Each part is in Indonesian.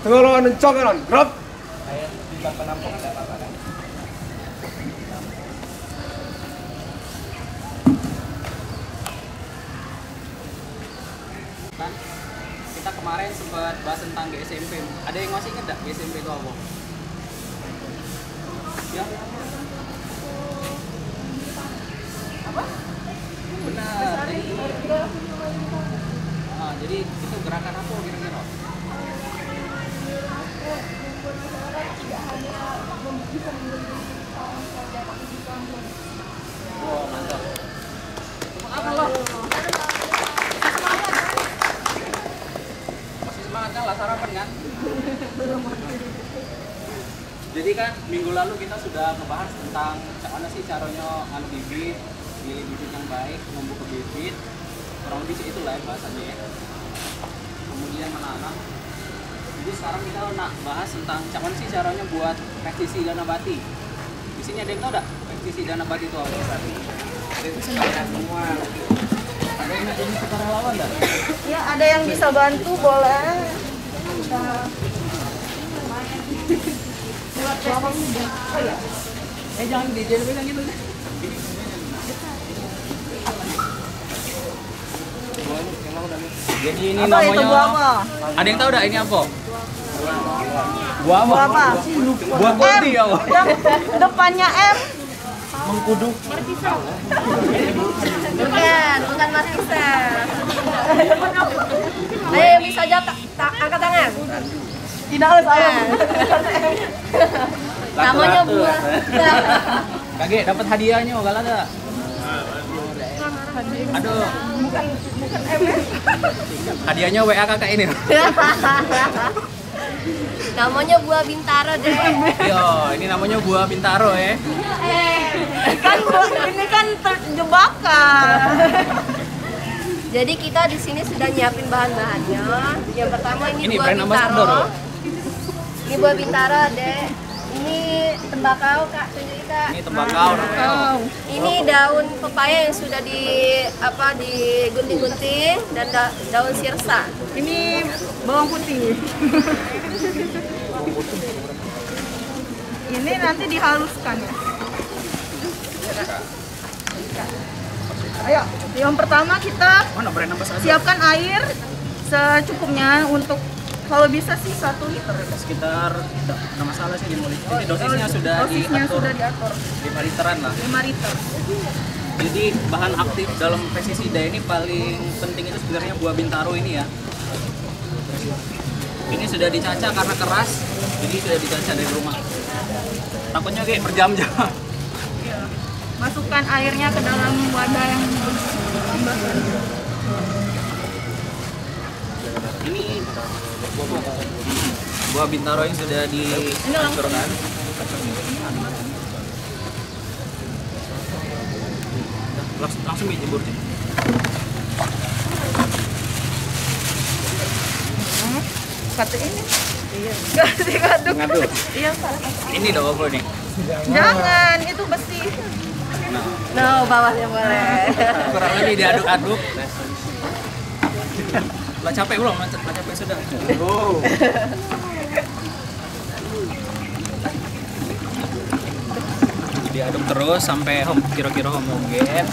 Setengah lawan kencang kanan, gerak. Kayak di bak penampungan nggak apa-apa kan? Kan kita kemarin sempat bahas tentang GSMP. Ada yang masih ingat nggak GSMP itu apa? Ya. Apa? Benar. Jadi itu gerakan apa kira-kira? Wow, mantap. Apa lo? Masih semangat kan lah sarapan kan? Jadi kan minggu lalu kita sudah ngebahas tentang mana sih caranya ngambil bibit, pilih bibit yang baik, membuka bibit, kurang lebih itu lah ya bahasanya ya. Kemudian menanam. Jadi sekarang kita nak bahas tentang mana sih caranya buat pestisida nabati. Di sini ada yang tahu nggak pestisida nabati itu apa? Semua. Ada yang jadi sukarelawan nggak? Ya, ada yang bisa bantu boleh. Oh ya. Jangan dijeluin gitu. Jadi ini Apa namanya itu buah apa? Ada yang tahu enggak ini apa? Buah apa? Buah putih ya, Wak. Depannya M. Mengkudu. Bukan markisa. Ayo bisa aja angkat tangan. Tidak saya. Namanya buah. Kage dapat hadiahnya, kalau ada. Aduh. Bukan M. Hadiahnya WA kakak ini. Namanya buah bintaro deh. Yo, ini namanya buah bintaro ya. Kan ini kan jebakan. Jadi kita di sini sudah nyiapin bahan-bahannya. Yang pertama ini buah brand ambassador. bintaro. Ini buah bintaro, Dek. Ini tembakau, Kak. Tunjukin, Kak. Ini tembakau namanya. Ini daun pepaya yang sudah digunting-gunting dan daun sirsa. Ini bawang putih. Ini nanti dihaluskan ya. Ayo, yang pertama kita Mana brand ambassador? siapkan air secukupnya untuk kalau bisa sih 1 liter. Sekitar enggak masalah sih dimulai. Ini dosisnya sudah Dosisnya diatur sudah diatur 5 literan lah. 5 liter. Jadi bahan aktif dalam pestisida ini paling penting itu sebenarnya buah bintaro ini ya. Ini sudah dicaca karena keras, jadi sudah dicaca dari rumah. Takutnya kayak berjam-jam. Masukkan airnya ke dalam wadah yang Ini buah bintaro yang sudah dihancurkan. Langsung dijemur sih. satu ini. Iya. Ngaduk. Ngaduk. Iya, salah. Ini udah apa nih? Jangan, itu besi. No, bawahnya boleh. Kurang lebih diaduk-aduk. Lah capek belum? Lah capek sudah. Oh. Diaduk terus sampai kira-kira homogen.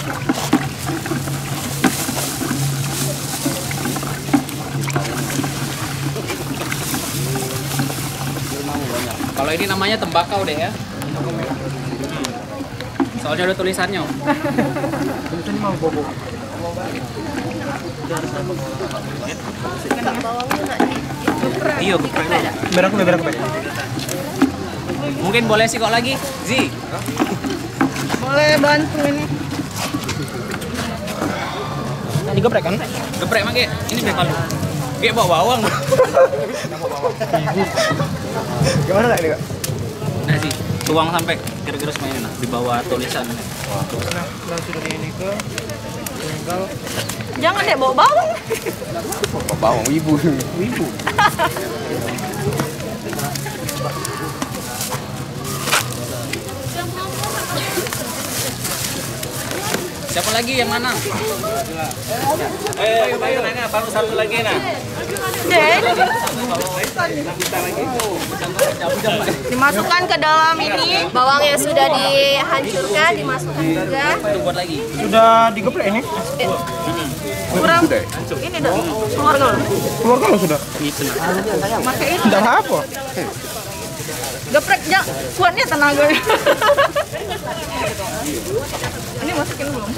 Kalau ini namanya tembakau deh ya. Soalnya ada tulisannya. Tulisannya mau bobo. Bawangnya nggak Iya, geprek. Berak. Mungkin boleh sih kok lagi, Zi. Boleh bantu ini. Ini geprek kan? Geprek mah Ge. Ini berapa lu? Ge bawa bawang. Gimana lah ini, Kak? Nah sih, tuang sampai kira-kira semuanya nah, di bawah tulisan. Nah, sudah ini ke tinggal Jangan deh bawa bawang. bawang wibu. Siapa lagi yang mana? Baru satu lagi nah. Dimasukkan ke dalam ini. Bawang yang sudah dihancurkan dimasukkan juga. Itu buat lagi. Sudah digeprek ini? Kurang ini dah. Keluarga loh. Keluar kalau sudah. Pakai ini. Tidak apa. Geprek ya, kuatnya tenaganya. Ini masukin belum?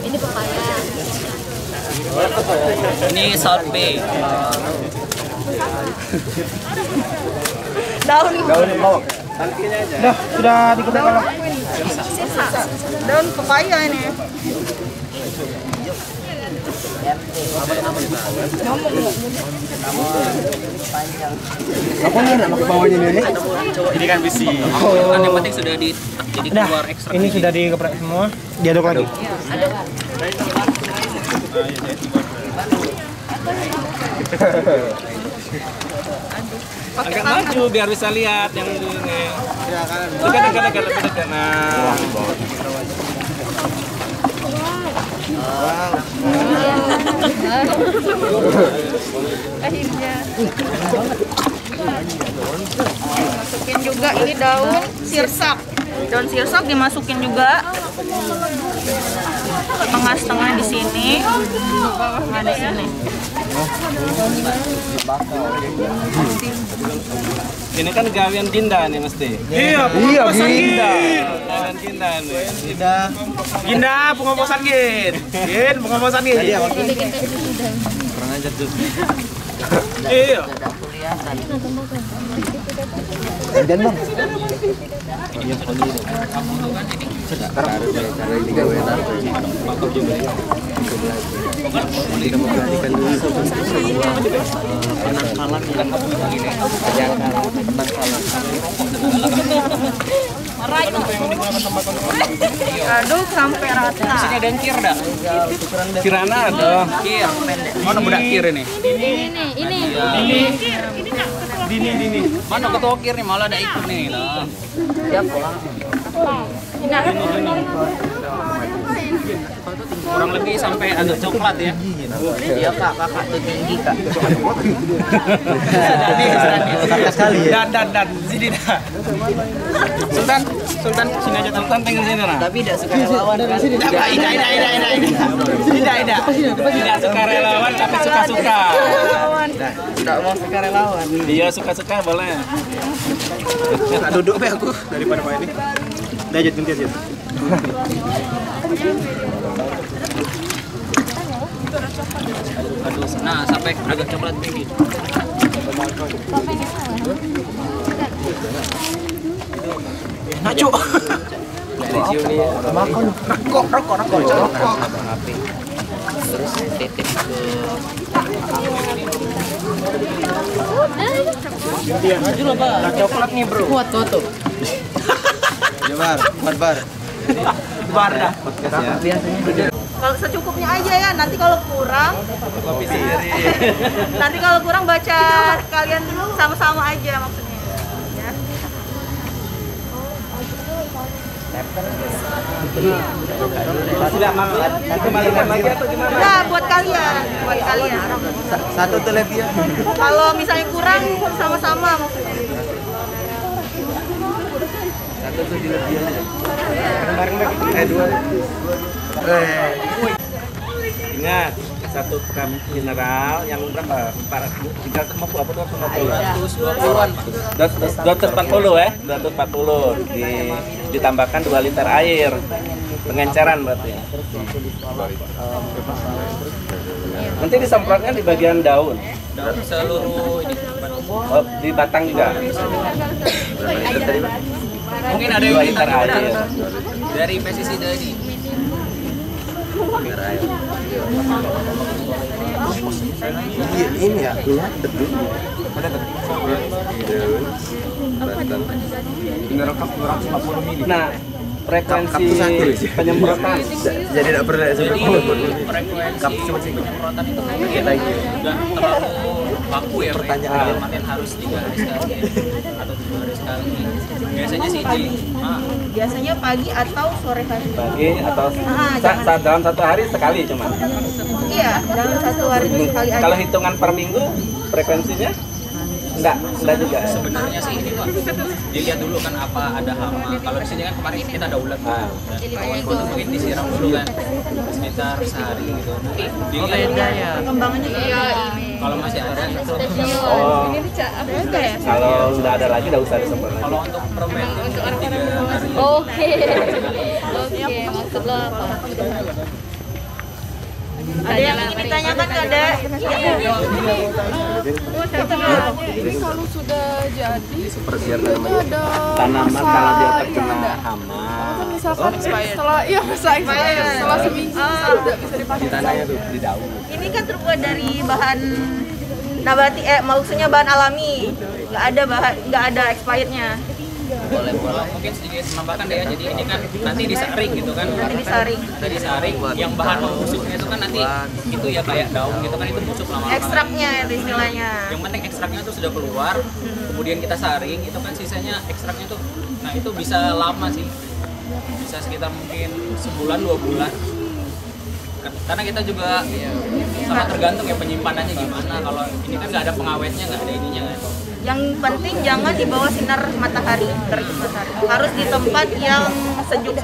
Ini pepaya. Ini sorbet. Daun bawang. Sudah digeprek kalau. sisa. Daun pepaya ini. Apa nih pakai bawahnya ini? Ini kan bisi. Kan yang penting sudah jadi keluar ekstra. Ini sudah digeprek semua. Diaduk lagi. Agak maju biar bisa lihat yang ini. Dekat. Nah. Akhirnya. Masukin juga ini daun sirsak. Daun sirsak dimasukin juga. Setengah-setengah di sini. Setengah di sini. Ini kan gawian Dinda nih mesti. Iya, Ginda. Gawian Dinda nih. Ginda, pengoposan Gin. Gin, pengoposan Gin. Kurang ajar tuh. Iya. Dan bang. Aduk sampai rata. Sini ada yang kir dah. Kirana ada. Kir. Mana budak kir ini? Ini. Mana ketua kir nih malah ada ikut nih lah. Kurang lebih sampai agak coklat ya. Iya kakak tuh tinggi kak. Sekali ya. Dan sini dah. Sultan sini aja Sultan tinggal sini lah. Tapi tidak suka relawan kan? Tidak suka relawan tapi suka-suka. Tidak mau suka relawan. Dia suka-suka boleh. Nak duduk be aku daripada Pak ini. Dah aja ganti aja. Aduh, nah sampai agak coklat tinggi. Nak cuk. Makan rokok. Terus titip ke maju lah Pak. Coklat nih bro. Kuat tuh. Jabar, bar. Bar dah. Kalau secukupnya aja ya, nanti kalau kurang nanti kalau kurang baca kalian sama-sama aja maksudnya ya. Tidak makan. Kembalikan lagi atau gimana? Nah, buat kalian. Satu tuh lebih ya. Kalau misalnya kurang sama-sama maksudnya. Satu tuh lebih aja. Bareng-bareng. Dua. Ingat, satu gram mineral yang berapa? 350 apa 250-an? 240 ya, 240 ditambahkan 2 liter air pengenceran berarti. Nanti disemprotnya di bagian daun. Seluruh ini. Oh, di batang juga. Mungkin ada yang liter air dari pestisida ini. Ini ya, betul. Ada tuh. Daun, batang. Mineral 150 ml. Nah, frekuensi Kapus satu. penyemprotan. Jadi tidak perlu Jadi Kapus frekuensi cuma sih. penyemprotan itu kan Iya, lagi. udah terlalu baku ya, Pak. Pertanyaan. Dalam artian harus 3 hari sekali atau 7 hari sekali. Biasanya sih Biasanya pagi atau sore hari. pagi atau jangan. dalam 1 hari sekali cuma. Iya, dalam 1 hari itu sekali aja. Kalau hitungan per minggu frekuensinya enggak juga. Sebenarnya sih ini Pak, dilihat dulu kan apa ada hama. Kalau di sini kan kemarin kita ada ulat dan kawan-kawan tuh mungkin disiram dulu kan sekitar sehari gitu. Nanti dilihat ya. Perkembangannya iya. kalau masih ada itu. Oh, Beda ya? kalau sudah ada lagi enggak usah disemprot lagi. Kalau untuk preventif 3 hari. Oke. Oke, maksudnya apa? Ada yang ingin ditanyakan nggak, Dek? Jadi kalau sudah jadi Persiapan itu namanya. ada Tanaman masa kalau dia yang terkena ada. hama. Misalkan setelah setelah seminggu tidak bisa dipakai. Tanahnya tuh di daun. Ini kan terbuat dari bahan nabati, maksudnya bahan alami. Nggak ada expirednya. Boleh mungkin sedikit menambahkan deh ya. Jadi ini kan nanti disaring gitu kan. Nanti disaring. Dari saring yang bahan busuknya itu kan nanti itu ya kayak daun gitu kan, itu busuk lama-lama. Ekstraknya itu istilahnya. Yang penting ekstraknya tuh sudah keluar, kemudian kita saring, itu kan sisanya ekstraknya tuh, nah itu bisa lama sih, bisa sekitar mungkin sebulan 2 bulan. Karena kita juga sama tergantung ya penyimpanannya gimana. Kalau ini kan nggak ada pengawetnya, nggak ada ininya kan. Yang penting jangan di bawah sinar matahari, terik matahari. Harus di tempat yang sejuk.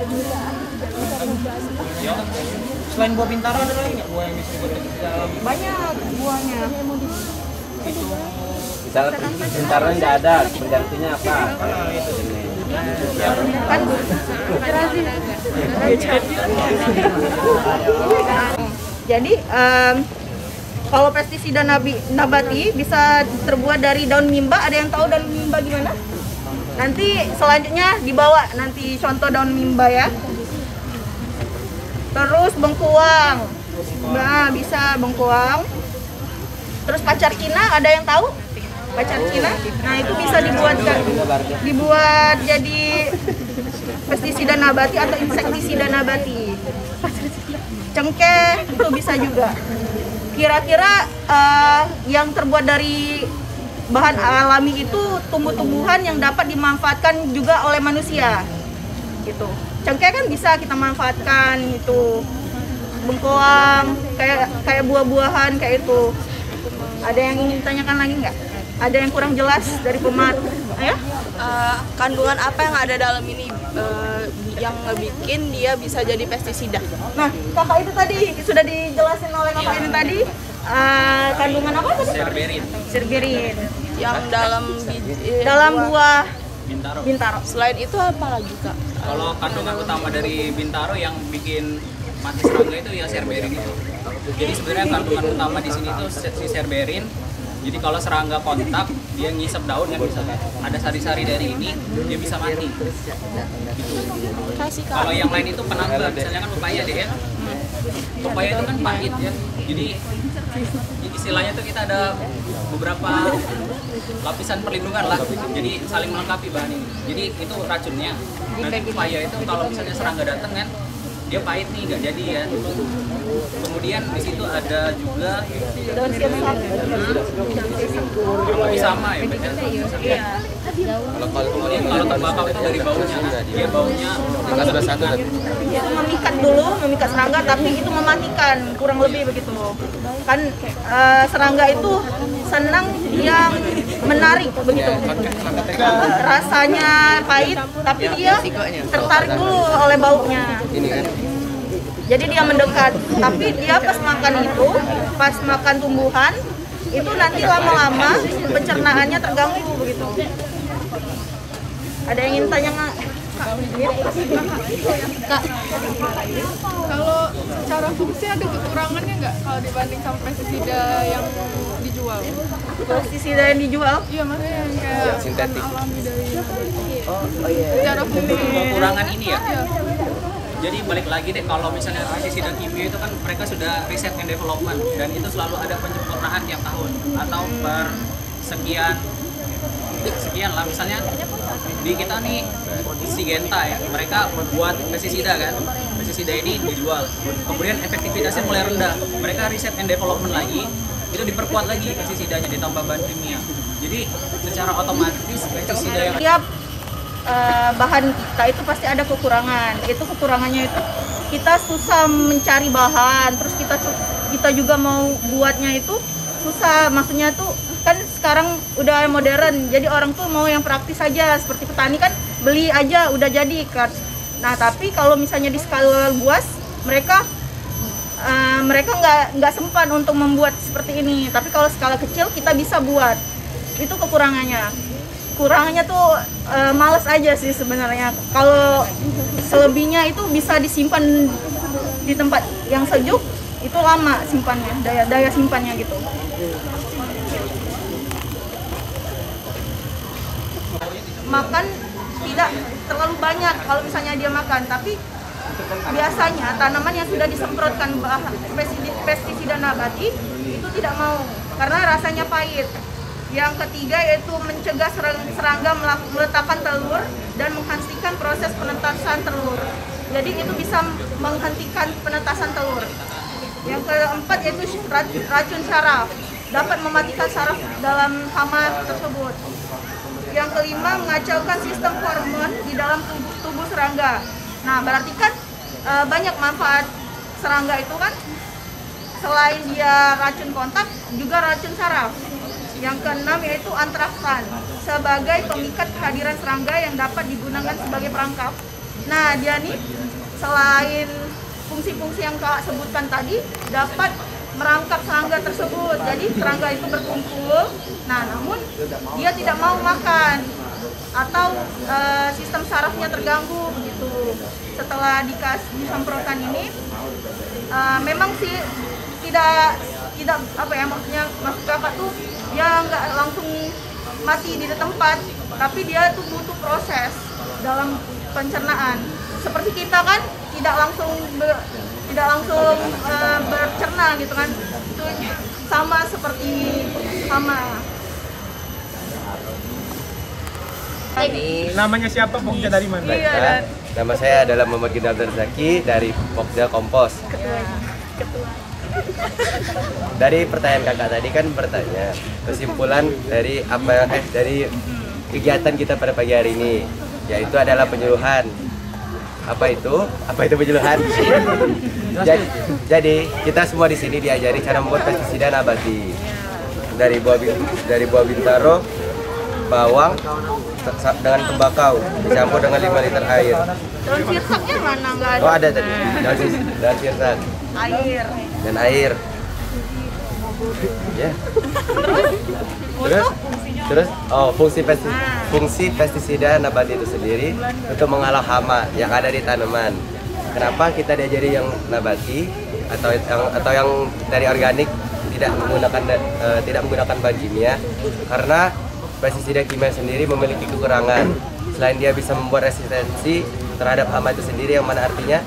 Selain buah bintaro ada lagi nggak buah yang bisa dibuat dalam? Banyak buahnya. Misalnya pintarnya nggak ada, penggantinya apa? Kan jadi kalau pestisida nabati bisa terbuat dari daun mimba. Ada yang tahu daun mimba gimana? Nanti selanjutnya dibawa nanti contoh daun mimba ya. Terus bengkuang. Nah, bisa bengkuang. Terus pacar Cina, ada yang tahu? Pacar Cina? Nah, itu bisa dibuat jadi pestisida nabati atau insektisida nabati. Cengkeh itu bisa juga. Kira-kira yang terbuat dari bahan alami itu tumbuh-tumbuhan yang dapat dimanfaatkan juga oleh manusia. Gitu. Cengkeh kan bisa kita manfaatkan itu. Bengkoang, kayak buah-buahan kayak itu. Ada yang ingin ditanyakan lagi nggak? Ada yang kurang jelas dari pemat? Ya? Kandungan apa yang ada dalam ini yang ngebikin dia bisa jadi pestisida? Nah, kakak itu tadi sudah dijelasin oleh kakak ini tadi. Kandungan apa tadi? Serberin. Yang Dalam buah Bintaro. bintaro. selain itu apa lagi, Kak? Kalau kandungan utama dari bintaro yang bikin mati serangga itu ya serberin itu. Jadi sebenarnya kandungan utama di sini tuh si serberin. Jadi kalau serangga kontak, dia ngisep daun kan misalnya. Ada sari-sari dari ini, dia bisa mati. Kasih, Kak. Kalau yang lain itu penambah, misalnya kan pepaya deh ya. Pepaya itu kan pahit ya. Jadi istilahnya tuh kita ada beberapa lapisan perlindungan lah. Jadi saling melengkapi bahan ini. Jadi itu racunnya. Nanti pepaya itu kalau misalnya serangga datang kan, dia pahit nih, nggak jadi ya. Kemudian di situ ada juga Daun sirsak. kurang lebih sama ya, beda. Kemudian kalau tembakau itu dari baunya, dia baunya Itu memikat dulu, memikat serangga, tapi itu mematikan, kurang lebih begitu. Kan serangga itu senang yang menarik begitu. Rasanya pahit, tapi dia tertarik dulu oleh baunya. Jadi dia mendekat, tapi dia pas makan itu, pas makan tumbuhan, itu nanti lama-lama pencernaannya terganggu begitu. Ada yang ingin tanya nggak? Kak, Kalau secara fungsi ada kekurangannya nggak kalau dibanding sama pestisida yang dijual? Pestisida yang dijual? Iya, maksudnya yang kayak Sintetik. alami dari secara fungsi. kekurangan ini ya. Iya. Jadi balik lagi deh, kalau misalnya pestisida kimia itu kan mereka sudah riset and development dan itu selalu ada penyempurnaan tiap tahun atau per sekian sekian lah. Misalnya di kita nih Syngenta ya, mereka buat pestisida kan, pestisida ini dijual, kemudian efektivitasnya mulai rendah, mereka riset and development lagi, itu diperkuat lagi pestisidanya, ditambah bahan kimia. Jadi secara otomatis pestisida yang Tiap bahan kita itu pasti ada kekurangan. Itu kekurangannya itu kita susah mencari bahan, terus kita juga mau buatnya itu susah. Maksudnya tuh kan sekarang udah modern, jadi orang tuh mau yang praktis aja. Seperti petani kan beli aja udah jadi kan. Nah tapi kalau misalnya di skala luas mereka nggak sempat untuk membuat seperti ini. Tapi kalau skala kecil kita bisa buat. Itu kekurangannya. Kurangannya tuh males aja sih sebenarnya. Kalau selebihnya itu bisa disimpan di tempat yang sejuk, itu lama simpannya, daya simpannya gitu. Makan tidak terlalu banyak kalau misalnya dia makan, tapi biasanya tanaman yang sudah disemprotkan pestisida nabati itu tidak mau karena rasanya pahit. Yang ketiga yaitu mencegah serangga meletakkan telur dan menghentikan proses penetasan telur. Jadi itu bisa menghentikan penetasan telur. Yang keempat yaitu racun saraf, dapat mematikan saraf dalam hama tersebut. Yang kelima mengacaukan sistem hormon di dalam tubuh serangga. Nah berarti kan banyak manfaat serangga itu kan, selain dia racun kontak juga racun saraf. Yang keenam yaitu antraksan sebagai pemikat kehadiran serangga yang dapat digunakan sebagai perangkap. Nah dia nih selain fungsi-fungsi yang Kak sebutkan tadi dapat merangkap serangga tersebut. Jadi serangga itu berkumpul, nah namun dia tidak mau makan atau sistem sarafnya terganggu begitu. Setelah disemprotkan ini memang sih tidak apa ya, maksudnya maksud Kakak tuh dia nggak langsung mati di tempat, tapi dia tuh butuh proses dalam pencernaan. Seperti kita kan tidak langsung bercerna gitu kan, itu sama seperti hama. Namanya siapa, Pokja dari mana? Iya, Nama saya adalah Muhammad Ginal Zaki dari Pokja Kompos. Dari pertanyaan kakak tadi kan bertanya kesimpulan dari dari kegiatan kita pada pagi hari ini, yaitu adalah penyuluhan. Apa itu penyuluhan? Jadi kita semua di sini diajari cara membuat pestisida nabati dari buah bintaro, bawang dengan tembakau dicampur dengan 5 liter air. daun sirsaknya mana nggak ada? Oh ada tadi, daun sirsak Air. dan air. Ya. Terus fungsi pestisida nabati itu sendiri untuk menghalau hama yang ada di tanaman. Kenapa kita diajari yang nabati atau yang dari organik, tidak menggunakan bahan kimia? Karena pestisida kimia sendiri memiliki kekurangan. Selain dia bisa membuat resistensi terhadap hama itu sendiri, yang mana artinya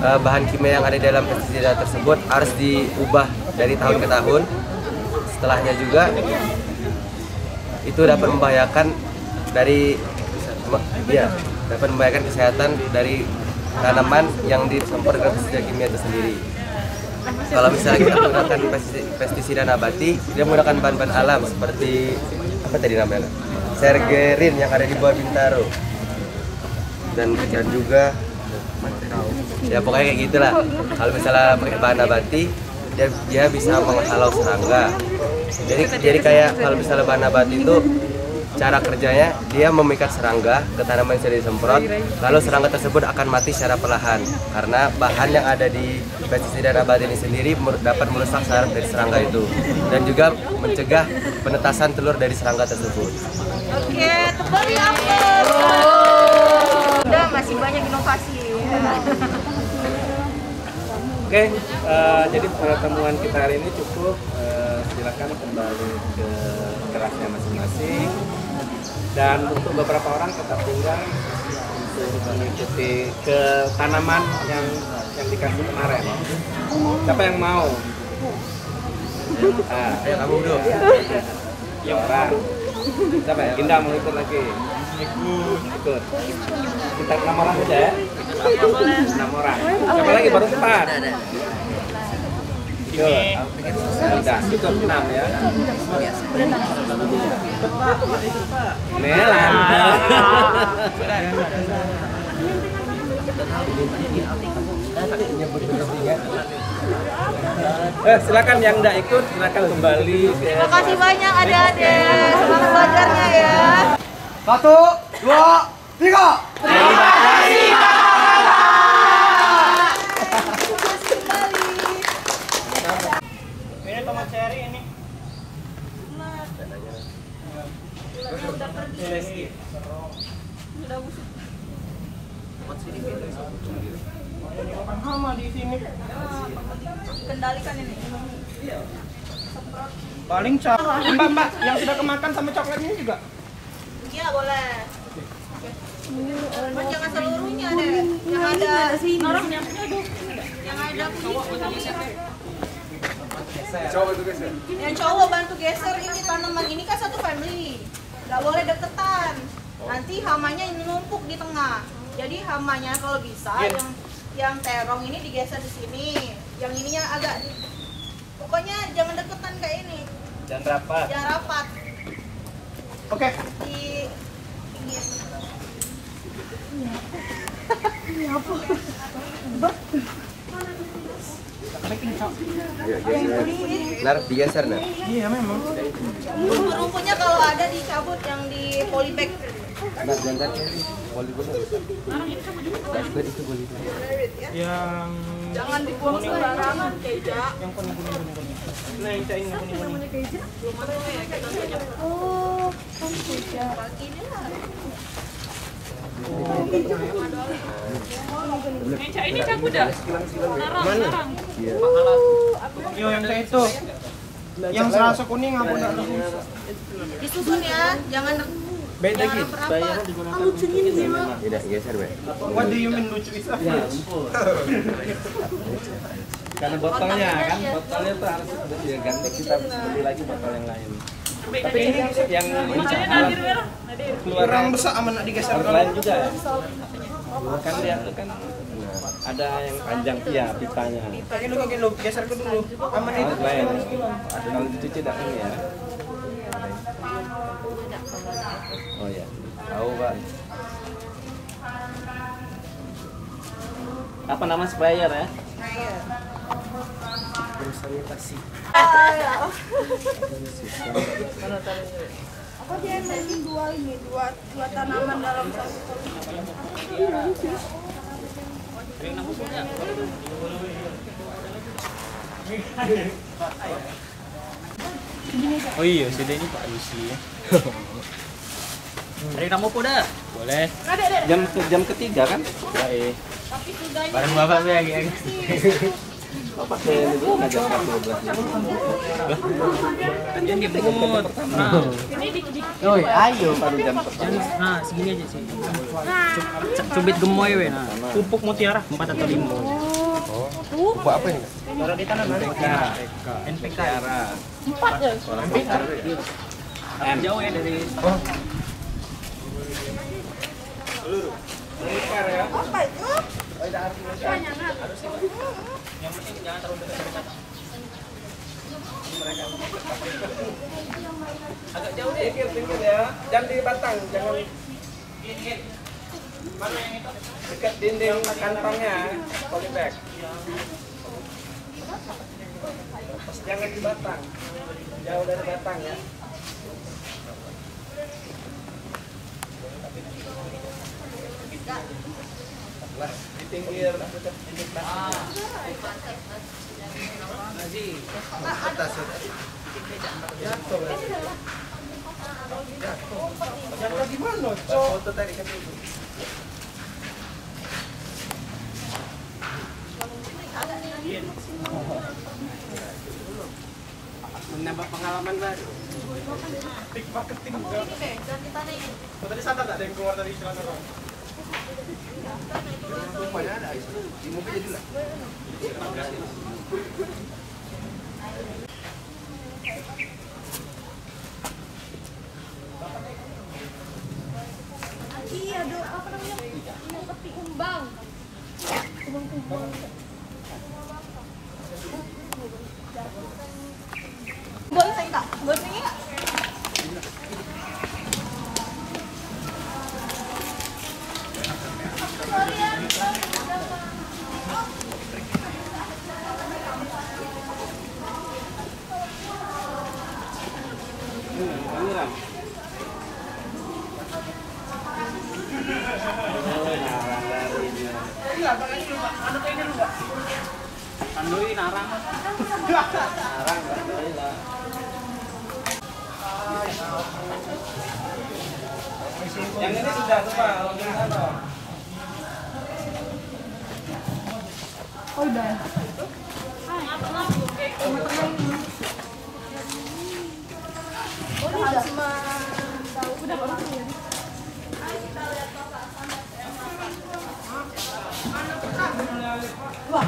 bahan kimia yang ada di dalam pestisida tersebut harus diubah dari tahun ke tahun. Setelahnya juga itu dapat membahayakan kesehatan dari tanaman yang disemprotkan pestisida kimia itu sendiri. Kalau misalnya kita menggunakan pestisida nabati, dia menggunakan bahan-bahan alam seperti apa tadi namanya? Sergerin yang ada di buah bintaro. Dan juga ya pokoknya kayak gitulah. Kalau misalnya pakai bahan nabati, dia bisa menghalau serangga. Jadi kayak kalau misalnya bahan nabati itu cara kerjanya, dia memikat serangga ke tanaman yang sudah disemprot, lalu serangga tersebut akan mati secara perlahan karena bahan yang ada di pestisida nabati ini sendiri dapat merusak saraf dari serangga itu dan juga mencegah penetasan telur dari serangga tersebut. Oke, tebal ya. Udah masih banyak inovasi. Oke, jadi pertemuan kita hari ini cukup. Silakan kembali ke kelasnya masing-masing. Dan untuk beberapa orang tetap tinggal untuk mengikuti ke tanaman yang dikasih kemarin. Siapa yang mau? Ayo kamu dulu. Ya orang. Siapa ya? Indah mau ikut lagi. Ikut. Kita 6 orang aja ya. 6 orang. Siapa lagi? Baru 4. Ikut. Udah, cukup 6 ya. Nelan. Silakan yang tidak ikut silakan kembali. Terima kasih banyak adik-adik. Semangat belajarnya ya. 1, 2, 3. Terima kasih. Ini tomat cherry ini. Hama di sini. Kendalikan ini. Paling Mbak, yang sudah kemakan sama coklatnya juga. Iya boleh. Cuma jangan seluruhnya deh. Yang ada norongnya. Yang ada yang cowok bantu geser ini tanaman ini kan satu family. Nggak boleh deketan. Nanti hamanya ini numpuk di tengah. Jadi hamanya kalau bisa yang terong ini digeser di sini. Yang ininya agak pokoknya jangan deketan kayak ini. Jangan rapat. Jangan rapat. Oke. Di pinggir. Nar digeser nar. Iya memang. Rumput-rumputnya kalau ada dicabut yang di polybag. Nar jangan volleyball. Itu volleyball. Yang Jangan dibuang sembarangan, Keja. yang kuning. Nah, yang cain yang kuning. Oh, kan Keja. Ini lah. Ini cabut dah. Narang. Yo yang kayak itu. Yang serasa kuning apa enggak? Disusun ya, jangan Beda jangan gitu. rapat. Tidak geser, Be. What do you mean lucu itu? Karena botolnya kan, botolnya tuh harus ya, ganti kita beli lagi botol yang lain. Tapi ini yang keluar Kurang besar aman nak digeser yang lain juga ya. Kan dia tuh kan ada yang panjang pitanya. Pakai dulu, geser ke dulu. Aman itu. Lain. Kalau dicuci tidak ini ya. Oh ya, tahu Pak. Apa nama sprayer ya? Sanitasi. Apa dia nanti dua tanaman dalam satu Oh iya, sudah ini Pak Lucy ya. Hari kamu dah. Boleh. Jam ketiga kan? Baik. Bareng Bapak lagi. Oh, pakai ini dulu ngajak 12 jam. Kan jangan dimut. Oh, ayo baru jam pertama. Nah, segini aja sih. Cubit gemoy we nah. Pupuk mutiara 4 atau 5. Buat apa ini? taruh di tanah nanti. NPK. 4 ya? Jauh ya dari Apa itu? yang penting jangan terlalu dekat sama tanah. Agak jauh deh. Pinggir ya. Jangan di batang, jangan Mana yang itu? dekat dinding kantongnya, polybag. Jangan di batang, jauh dari batang ya. Lah, di pinggir Jatuh di mana, Cok? foto tadi kan itu. Menambah pengalaman baru. Tik marketing. Ganti tanah ini. Tadi sadar tak ada yang keluar dari celana kau? Rupanya ada itu. Di mobil jadi lah. Bang. Narang dari dia. Andui narang. Narang dari lah. Yang ini sudah tuh Pak, login atau? Oh udah. Wah,